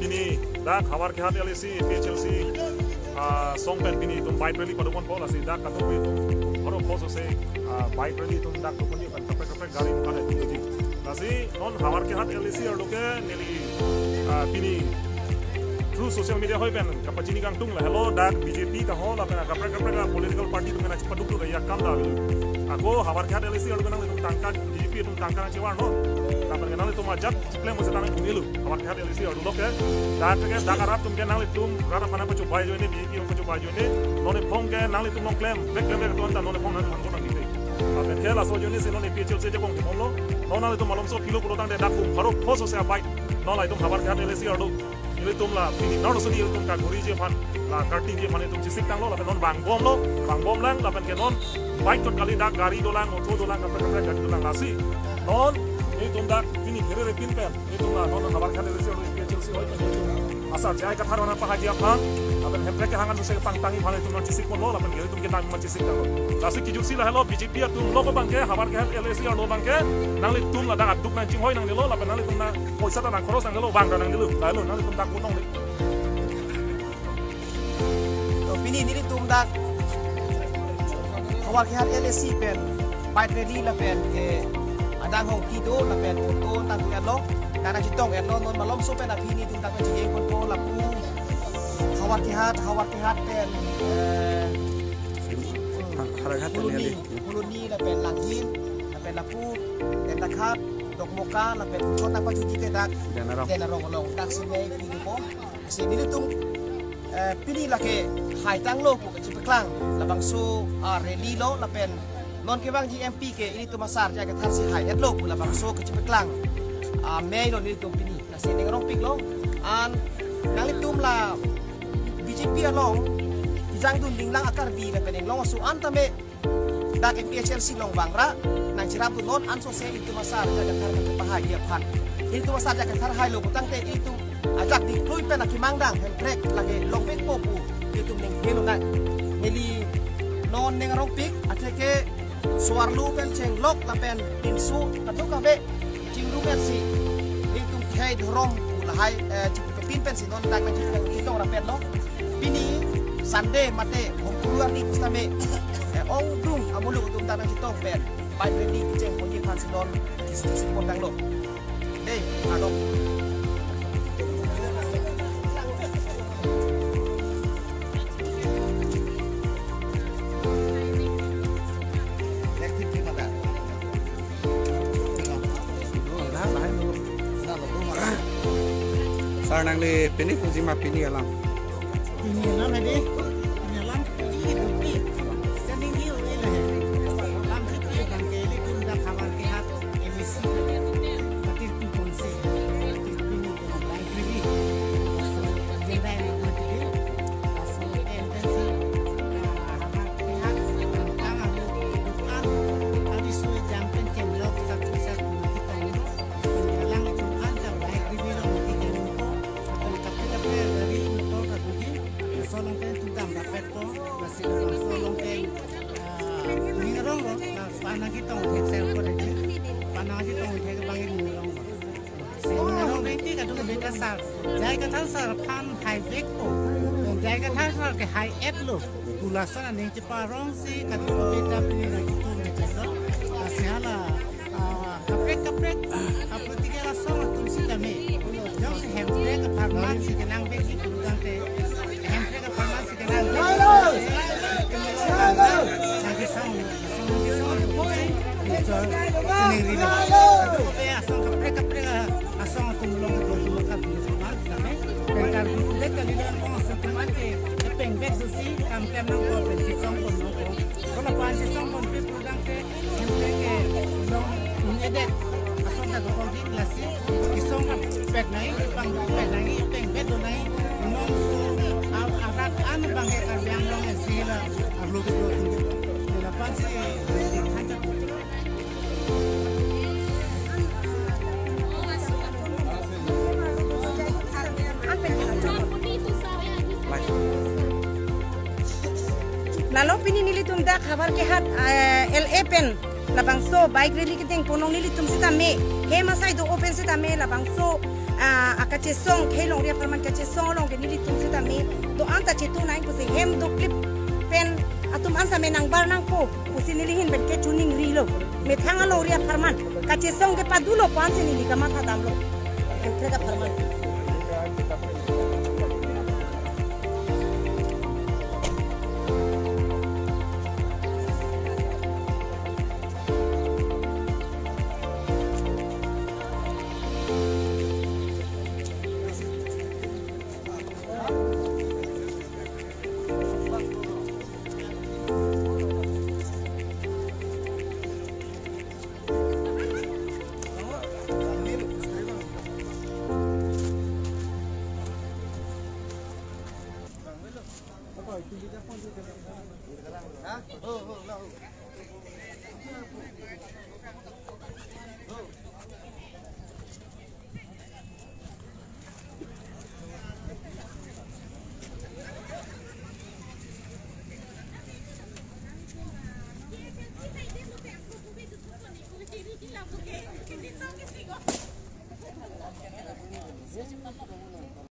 Bini dak hawar ke hat LSC PHLC song pen bini tum bike rally pada kon pola si dak kato tum haro poso se bike rally tum dak ko ni kan kapre gari kan hai ji nasi non hawar ke hat LSC ardoke neli bini through social media hoi pen kapachini kang tung la hello dak BJP ka ho la pen kapre ka political party tum na paduk tu ya kam da ako hawar ke hat LSC ardoke nang tum tangka BJP tum tangka na cewar no kapan kenal itu majat klaim mesti tanah pemilu awak lihat LSC ada loh ya dah karap tum kenal itu karena mana pecu baju ini BJP yang pecu baju ini none pong ke nang itu nong klaim back klaim ke tuan none pong nanti hantu nang gitu apa hal asal jenis ini none PHL saja pong ke lo nona itu malam so kilo kurang deh dakum baru poso saya baik nona itu kabar lihat LSC ada ini tum lah ini nona sudi itu tum kaguri je pan lah karting je pan itu cisik tang lo lah non bang bom lang lah pen ke non baik tot kali dak gari dolang motor dolang kapre gari dolang nasi non itu dak ini kere pin pen itu lah non kabar kan LSC oleh PHLC oi asal jai ka tharon apa haji apa aben hemprek hangan susah pangtangi bhale itu non cisik lo aben itu kita cisik tang kasi kijur sila hello BJP tum lo bangke kabar kan LSC lo bangke nang li tum la dak aduk nang cing hoi nang lo aben nang li tum na poisa ta nang khoros nang lo bang nang lo lalu nang li tum dak kunong li to pini ni tum dak kabar kan LSC pen bike ready la pen ke adang hong kido la pen auto tang tu elo kana chitong elo non malom so pen api ni tang chi e kon ko la pu hawar ki hat pen harakat koloni la pen langhin la pen la pu den takhat dok moka la pen kon tak paju ki dak den rong long tak sime ki ko si ni tum pini la ke hai tang lo pu chi klang la bang so rally lo la pen non ke bang GMP ke ini tu masar jaga thar si hai atlo pula bang so ke cepeklang mei non ini tu pini na si ning rong pik lo an ngali tum la BJP along jang dun ding lang akar bi na peneng long su an tame dak PHLC long bangra nang jiram tu non an so se itu masar jaga thar ke pahaya phan itu masar jaga thar hai lo butang te itu ajak di klui pen akimangdang hemprek lagi long pek popu itu ning helo na heli non ning rong pik ateke suar lu pen ceng lok la pen pinsu atau kabe cing lu pen si itu kai drom la hai pin pen si non tak nanti itu orang pen lo pini sande mate hong keluar ni kustame ong dung amulu dung tanang kitong pen pai ready ceng poni pan si non kisi potang lo adok sarang le pini puji ma pini alam lagi ini alam ini dupi sending hiu ini alam itu bang keli tu dah kawan kihat emisi mati tu polisi ini lain lagi jadi mati dia asal intensi kihat tangan dukan tadi sudah jam pencet lok satu kita ini alam itu ada baik di dalam solong ten tudam dapat ko masih solong ten nirong ro na panang kita untuk sel ko deh panang kita untuk ke bangin nirong nirong nanti kadang beda sar jai kata sar pan high vek ko jai kata sar ke high et lo tulasan ning ceparong si kadang beda pilih lagi tu beda sar asiala kaprek apa tiga rasa tu si kami jauh si hemprek parman si kenang vek itu dante anu bangke karbiang long sila arlo ke di lapan si hancur lalu pini nilitum dak kabar ke hat LA pen labang so bike rally kiting ponong nilitum sita me he masai do open sita me labang so akache song khelong ria parman kache song long ke nili tum sita me to anta che tu nai ko se hem do clip pen atum ansa me nang bar nang po usi nilihin ben ke tuning rilo me thanga lo ria parman kache song ke padulo panse nili ka matha damlo entrega parman Siapa